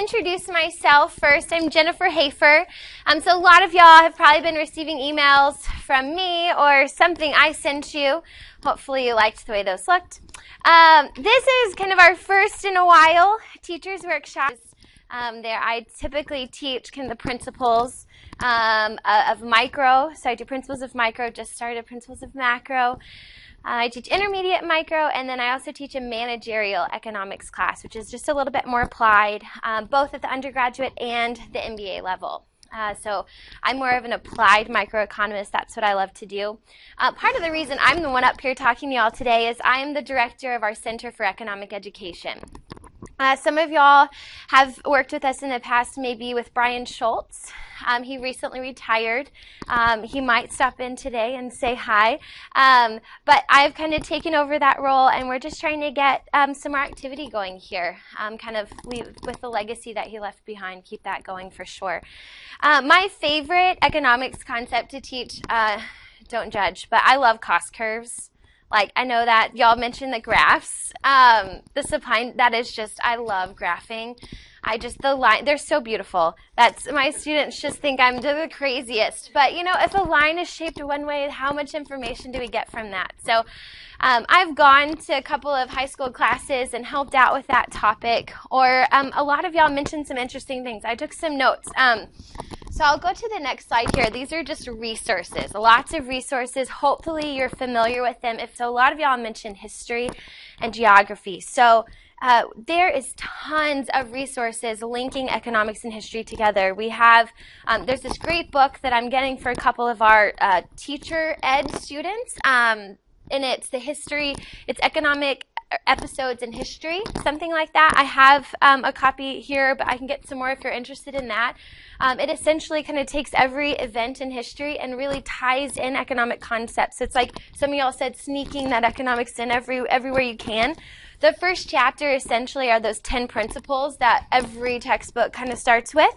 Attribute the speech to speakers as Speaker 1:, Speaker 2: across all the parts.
Speaker 1: introduce myself first. I'm Jennifer Hafer. So a lot of y'all have probably been receiving emails from me or something I sent you. Hopefully you liked the way those looked. This is kind of our first in a while teachers workshop. There I typically teach kind of the principles of micro. So I do principles of micro, just started principles of macro. I teach intermediate micro, and then I also teach a managerial economics class, which is just a little bit more applied, both at the undergraduate and the MBA level. So I'm more of an applied microeconomist. That's what I love to do. Part of the reason I'm the one up here talking to y'all today is I'm the director of our Center for Economic Education. Some of y'all have worked with us in the past, maybe with Brian Schultz. He recently retired. He might stop in today and say hi. But I've kind of taken over that role, and we're just trying to get some more activity going here, kind of with the legacy that he left behind, keep that going for sure. My favorite economics concept to teach, don't judge, but I love cost curves. Like, I know that y'all mentioned the graphs. The supply, that is just, I love graphing. The line, they're so beautiful. My students just think I'm the craziest. But, you know, if a line is shaped one way, how much information do we get from that? So I've gone to a couple of high school classes and helped out with that topic. Or a lot of y'all mentioned some interesting things. I took some notes. So I'll go to the next slide here. These are just resources, lots of resources. Hopefully you're familiar with them. If so, a lot of y'all mentioned history and geography. So there is tons of resources linking economics and history together. We have, there's this great book that I'm getting for a couple of our teacher ed students, and it's it's economic episodes in history, something like that. I have a copy here, but I can get some more if you're interested in that. It essentially kind of takes every event in history and really ties in economic concepts. So it's like some of y'all said, sneaking that economics in everywhere you can. The first chapter essentially are those 10 principles that every textbook kind of starts with,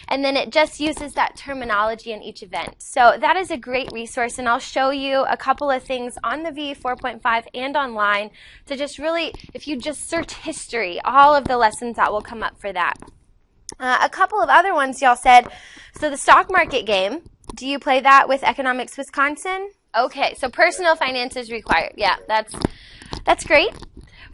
Speaker 1: and then it just uses that terminology in each event. So that is a great resource, and I'll show you a couple of things on the VE 4.5 and online to just really, if you just search history, all of the lessons that will come up for that. A couple of other ones y'all said, so the stock market game, do you play that with Economics Wisconsin? Okay, so personal finance is required. Yeah, that's great.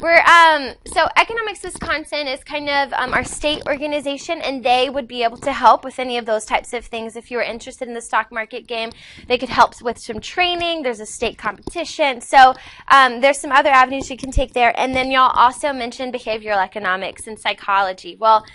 Speaker 1: So Economics Wisconsin is kind of our state organization, and they would be able to help with any of those types of things. If you were interested in the stock market game, they could help with some training. There's a state competition. So there's some other avenues you can take there. And then y'all also mentioned behavioral economics and psychology. Well,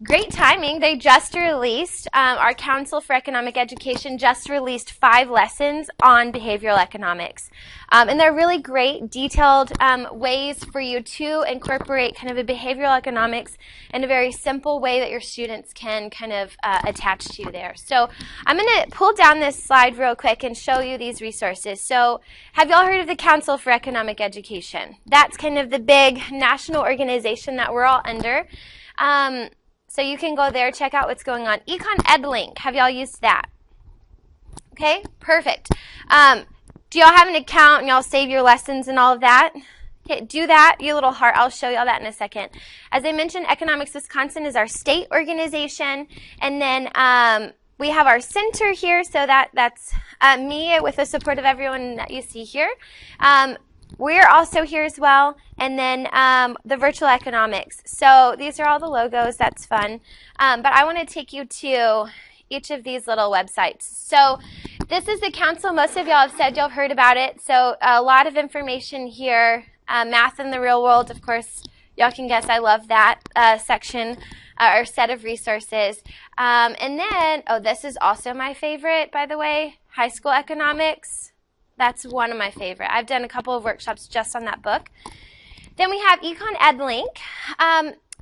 Speaker 1: great timing. They just released, our Council for Economic Education just released 5 lessons on behavioral economics. And they're really great, detailed ways for you to incorporate kind of a behavioral economics in a very simple way that your students can kind of attach to there. So I'm going to pull down this slide real quick and show you these resources. So have y'all heard of the Council for Economic Education? That's kind of the big national organization that we're all under. So you can go there, check out what's going on. Econ EdLink, have y'all used that? Okay, perfect. Do y'all have an account and y'all save your lessons and all of that? Okay, do that, you little heart. I'll show y'all that in a second. As I mentioned, Economics Wisconsin is our state organization. And then we have our center here, so that's me with the support of everyone that you see here. We're also here as well, and then the virtual economics. So these are all the logos. That's fun. But I want to take you to each of these little websites. So this is the council. Most of y'all have said y'all have heard about it. So a lot of information here. Math in the real world, of course, y'all can guess I love that section or set of resources. And then, this is also my favorite, by the way, high school economics. That's one of my favorite. I've done a couple of workshops just on that book. Then we have Econ EdLink.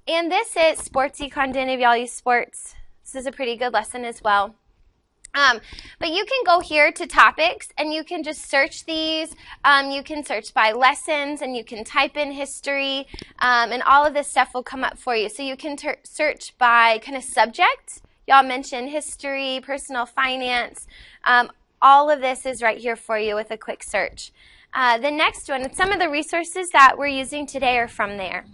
Speaker 1: And this is sports econ. Do any of y'all use sports? This is a pretty good lesson as well. But you can go here to topics and you can just search these. You can search by lessons and you can type in history and all of this stuff will come up for you. So you can search by kind of subject. Y'all mentioned history, personal finance. All of this is right here for you with a quick search. The next one, some of the resources that we're using today are from there.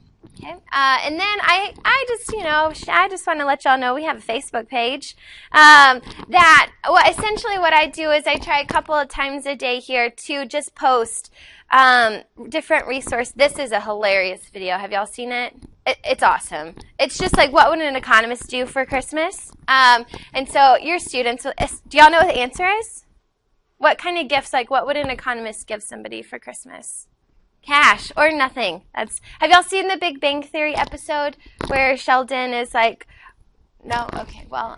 Speaker 1: Okay, and then I just want to let y'all know we have a Facebook page essentially what I do is I try a couple of times a day here to just post different resources. This is a hilarious video. Have y'all seen it? It's awesome. It's just like, what would an economist do for Christmas? And so your students, do y'all know what the answer is? What kind of gifts, like what would an economist give somebody for Christmas? Cash or nothing. Have y'all seen the Big Bang Theory episode where Sheldon is like, no? Okay, well,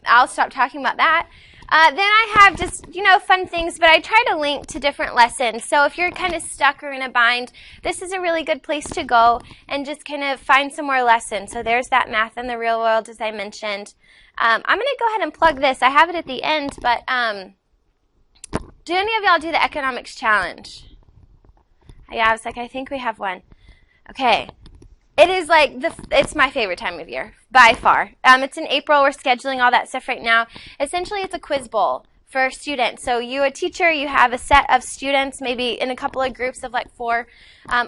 Speaker 1: I'll stop talking about that. Then I have just, fun things, but I try to link to different lessons. So if you're kind of stuck or in a bind, this is a really good place to go and just kind of find some more lessons. So there's that math in the real world, as I mentioned. I'm going to go ahead and plug this. I have it at the end, but do any of y'all do the economics challenge? Yeah, I was like, I think we have one. Okay. It is like, it's my favorite time of year, by far. It's in April. We're scheduling all that stuff right now. Essentially, it's a quiz bowl for students. So you, a teacher, you have a set of students, maybe in a couple of groups of like 4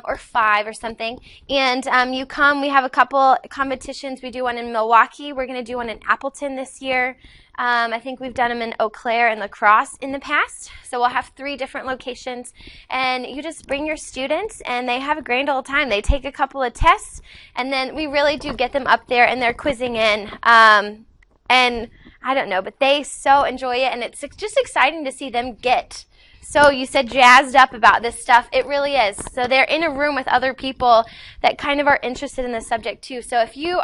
Speaker 1: or 5 or something. And you come, we have a couple competitions. We do one in Milwaukee. We're going to do one in Appleton this year. I think we've done them in Eau Claire and La Crosse in the past. So we'll have 3 different locations. And you just bring your students, and they have a grand old time. They take a couple of tests, and then we really do get them up there, and they're quizzing in. And I don't know, but they so enjoy it, and it's just exciting to see them get. So you said jazzed up about this stuff. It really is. So they're in a room with other people that kind of are interested in the subject too. So if you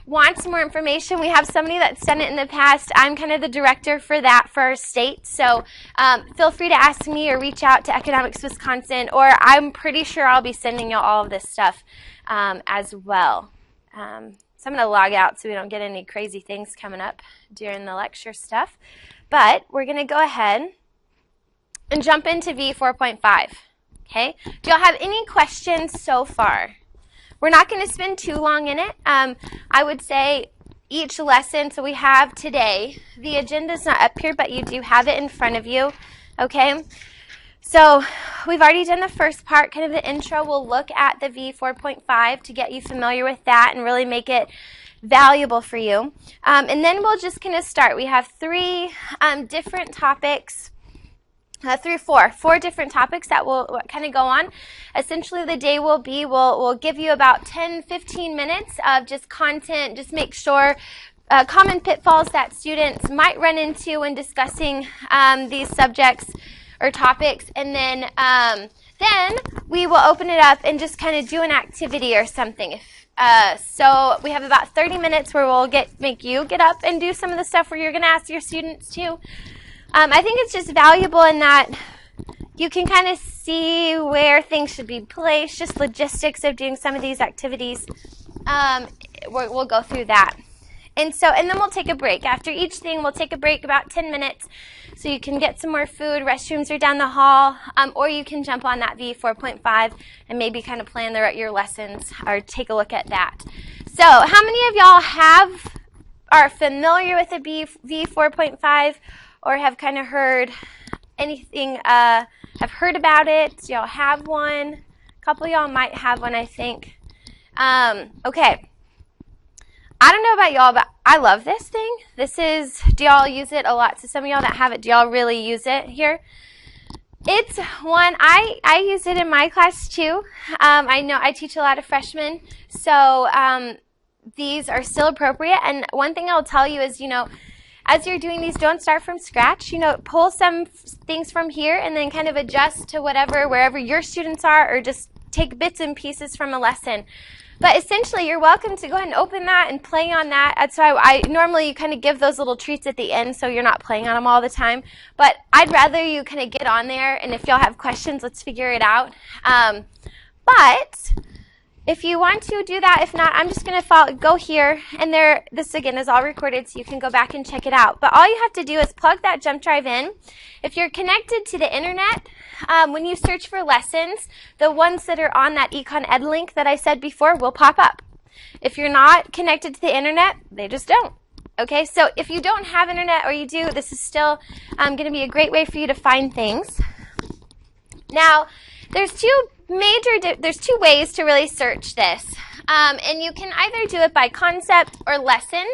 Speaker 1: want some more information, we have somebody that's done it in the past. I'm kind of the director for that for our state. So feel free to ask me or reach out to Economics Wisconsin, or I'm pretty sure I'll be sending you all of this stuff as well. So I'm going to log out so we don't get any crazy things coming up during the lecture stuff. But we're going to go ahead and jump into V4.5, okay? Do y'all have any questions so far? We're not going to spend too long in it. I would say each lesson, so we have today, the agenda's not up here, but you do have it in front of you, okay? So we've already done the first part, kind of the intro. We'll look at the V4.5 to get you familiar with that and really make it valuable for you. And then we'll just kind of start. We have 3 different topics. 3 or 4 different topics that will kind of go on. Essentially, the day will be, we'll give you about 10-15 minutes of just content, just make sure common pitfalls that students might run into when discussing these subjects or topics, and then we will open it up and just kind of do an activity or something. So we have about 30 minutes where we'll make you get up and do some of the stuff where you're going to ask your students too. I think it's just valuable in that you can kind of see where things should be placed, just logistics of doing some of these activities. We'll go through that. And then we'll take a break. After each thing, we'll take a break about 10 minutes so you can get some more food. Restrooms are down the hall, or you can jump on that V4.5 and maybe kind of plan your lessons or take a look at that. So how many of y'all are familiar with the V4.5? Or have kind of heard anything, have heard about it? Do y'all have one? A couple of y'all might have one, I think. Okay. I don't know about y'all, but I love this thing. Do y'all use it a lot? So some of y'all that have it, do y'all really use it here? It's one, I use it in my class too. I know I teach a lot of freshmen, so these are still appropriate. And one thing I'll tell you is, as you're doing these, don't start from scratch. Pull some things from here and then kind of adjust to wherever your students are, or just take bits and pieces from a lesson. But essentially, you're welcome to go ahead and open that and play on that. That's why I normally kind of give those little treats at the end so you're not playing on them all the time. But I'd rather you kind of get on there, and if y'all have questions, let's figure it out. But if you want to do that, if not, I'm just going to go here, and this again is all recorded, so you can go back and check it out. But all you have to do is plug that jump drive in. If you're connected to the internet, when you search for lessons, the ones that are on that Econ Ed link that I said before will pop up. If you're not connected to the internet, they just don't. Okay, so if you don't have internet, or you do, this is still going to be a great way for you to find things. Now, there's two ways to really search this. And you can either do it by concept or lesson.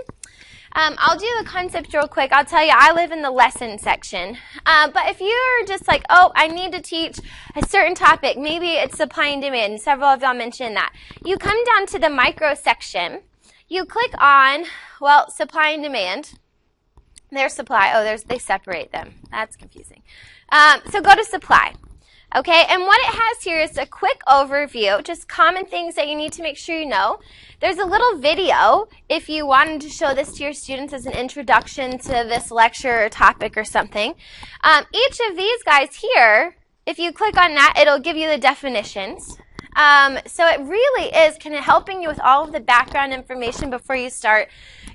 Speaker 1: I'll do the concept real quick. I'll tell you, I live in the lesson section. But if you're just like, oh, I need to teach a certain topic, maybe it's supply and demand. Several of y'all mentioned that. You come down to the micro section. You click on, well, supply and demand. There's supply. Oh, they separate them. That's confusing. So go to supply. Okay, and what it has here is a quick overview, just common things that you need to make sure you know. There's a little video if you wanted to show this to your students as an introduction to this lecture or topic or something. Each of these guys here, if you click on that, it'll give you the definitions. So it really is kind of helping you with all of the background information before you start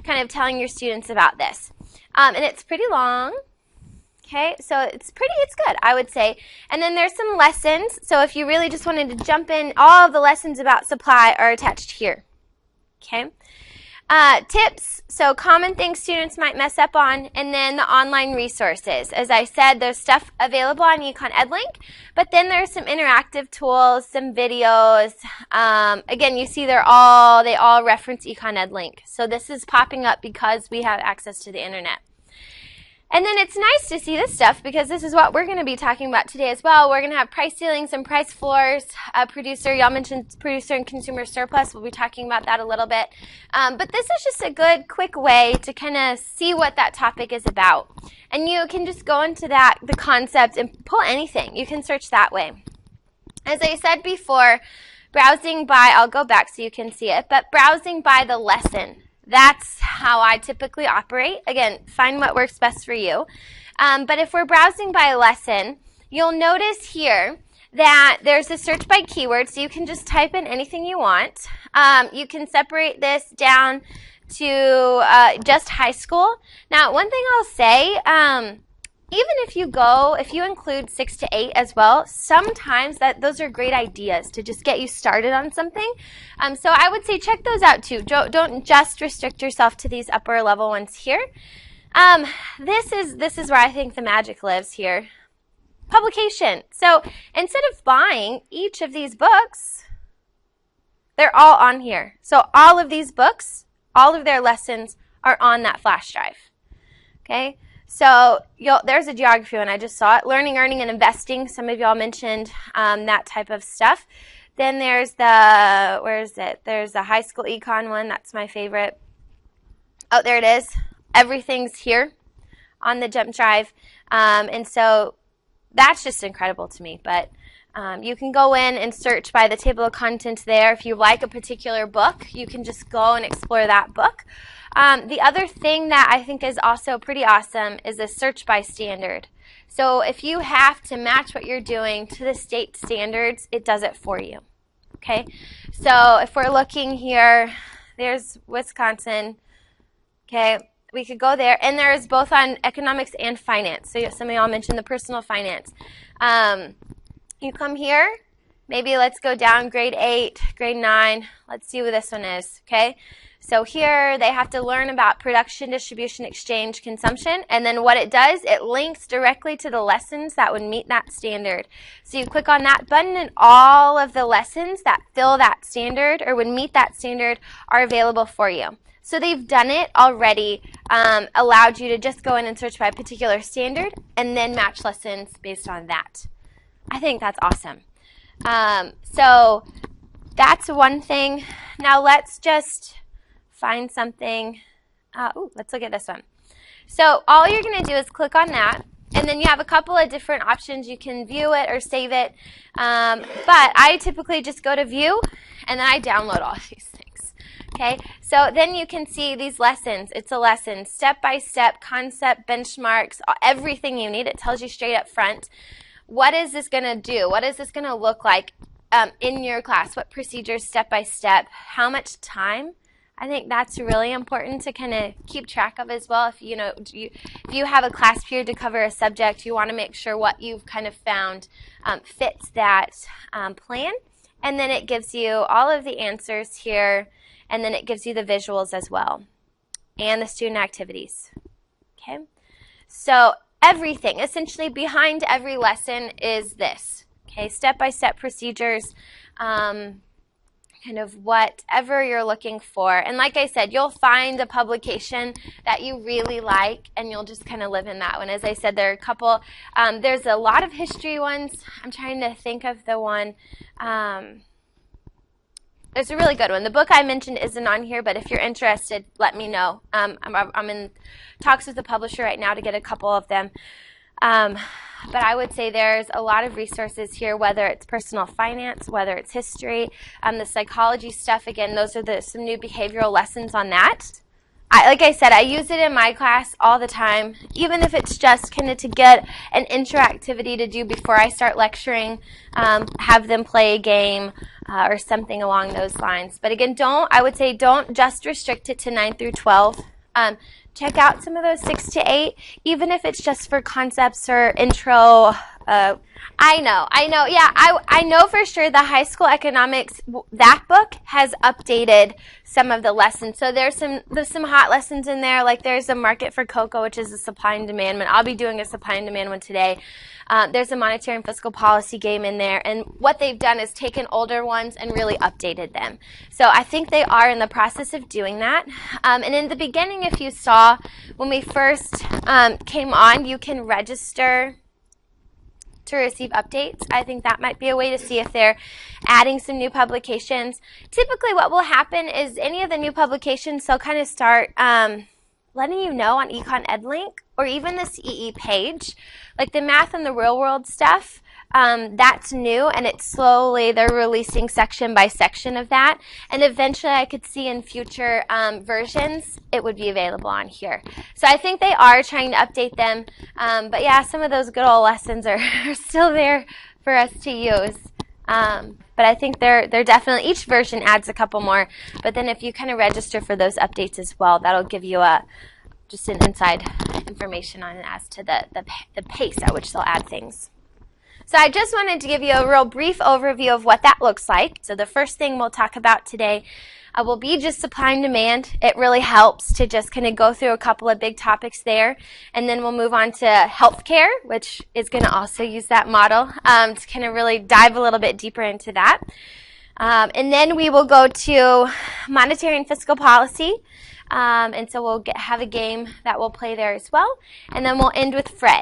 Speaker 1: kind of telling your students about this. And it's pretty long. Okay, so it's good, I would say. And then there's some lessons. So if you really just wanted to jump in, all of the lessons about supply are attached here. Okay. Tips, so common things students might mess up on, and then the online resources. As I said, there's stuff available on Econ EdLink, but then there's some interactive tools, some videos. Again, you see they all reference Econ EdLink. So this is popping up because we have access to the internet. And then it's nice to see this stuff because this is what we're going to be talking about today as well. We're going to have price ceilings and price floors. Producer, y'all mentioned producer and consumer surplus. We'll be talking about that a little bit. But this is just a good, quick way to kind of see what that topic is about. And you can just go into the concept, and pull anything. You can search that way. As I said before, browsing by, I'll go back so you can see it, but browsing by the lesson. That's how I typically operate. Again, find what works best for you. But if we're browsing by lesson, you'll notice here that there's a search by keyword, so you can just type in anything you want. You can separate this down to just high school. Now, one thing I'll say, even if you include 6 to 8 as well, sometimes those are great ideas to just get you started on something. So I would say check those out too. Don't just restrict yourself to these upper level ones here. This is where I think the magic lives here. Publication. So instead of buying each of these books, they're all on here. So all of these books, all of their lessons are on that flash drive. Okay. So there's a geography one. I just saw it. Learning, earning, and investing. Some of y'all mentioned that type of stuff. Then there's There's the high school econ one. That's my favorite. Oh, there it is. Everything's here on the jump drive. And so that's just incredible to me. But you can go in and search by the table of contents there. If you like a particular book, you can just go and explore that book. The other thing that I think is also pretty awesome is a search by standard. So if you have to match what you're doing to the state standards, it does it for you. Okay? So if we're looking here, there's Wisconsin. Okay? We could go there. And there is both on economics and finance. So some of y'all mentioned the personal finance. You come here. Maybe let's go down grade 8, grade 9. Let's see what this one is. Okay? So here they have to learn about production, distribution, exchange, consumption, and then what it does, it links directly to the lessons that would meet that standard. So you click on that button and all of the lessons that fill that standard or would meet that standard are available for you. So they've done it already, allowed you to just go in and search by a particular standard and then match lessons based on that. I think that's awesome. So that's one thing. Now let's just find something. Let's look at this one. So all you're going to do is click on that, and then you have a couple of different options. You can view it or save it, but I typically just go to view, and then I download all these things. Okay, so then you can see these lessons. It's a lesson, step-by-step, concept, benchmarks, everything you need. It tells you straight up front. What is this going to do? What is this going to look like in your class? What procedures, step-by-step? How much time? I think that's really important to kind of keep track of as well. If you have a class period to cover a subject, you want to make sure what you've kind of found fits that plan. And then it gives you all of the answers here, and then it gives you the visuals as well, and the student activities. Okay, so everything, essentially behind every lesson is this. Okay, step-by-step procedures. kind of whatever you're looking for. And like I said, you'll find a publication that you really like, and you'll just kind of live in that one. As I said, there are a couple, there's a lot of history ones. I'm trying to think of the one. There's a really good one. The book I mentioned isn't on here, but if you're interested, let me know. I'm in talks with the publisher right now to get a couple of them. But I would say there's a lot of resources here, whether it's personal finance, whether it's history, the psychology stuff. Again, those are some new behavioral lessons on that. Like I said, I use it in my class all the time, even if it's just kind of to get an interactivity to do before I start lecturing, have them play a game or something along those lines. But again, I would say don't just restrict it to 9 through 12. Check out some of those 6 to 8, even if it's just for concepts or intro. I know. Yeah, I know for sure the high school economics, that book has updated some of the lessons. So there's some hot lessons in there, like there's a market for cocoa, which is a supply and demand one. I'll be doing a supply and demand one today. There's a monetary and fiscal policy game in there, and what they've done is taken older ones and really updated them. So I think they are in the process of doing that. And in the beginning, if you saw, when we first came on, you can register to receive updates. I think that might be a way to see if they're adding some new publications. Typically what will happen is any of the new publications, they'll kind of start letting you know on Econ EdLink or even this EE page. Like the math and the real world stuff, that's new, and it's slowly, they're releasing section by section of that. And eventually I could see in future versions, it would be available on here. So I think they are trying to update them. But yeah, some of those good old lessons are still there for us to use. But I think they're definitely, each version adds a couple more. But then if you kind of register for those updates as well, that'll give you just an inside information on it as to the pace at which they'll add things. So I just wanted to give you a real brief overview of what that looks like. So the first thing we'll talk about today will be just supply and demand. It really helps to just kind of go through a couple of big topics there. And then we'll move on to healthcare, which is going to also use that model to kind of really dive a little bit deeper into that. And then we will go to monetary and fiscal policy. And so we'll have a game that we'll play there as well. And then we'll end with Fred.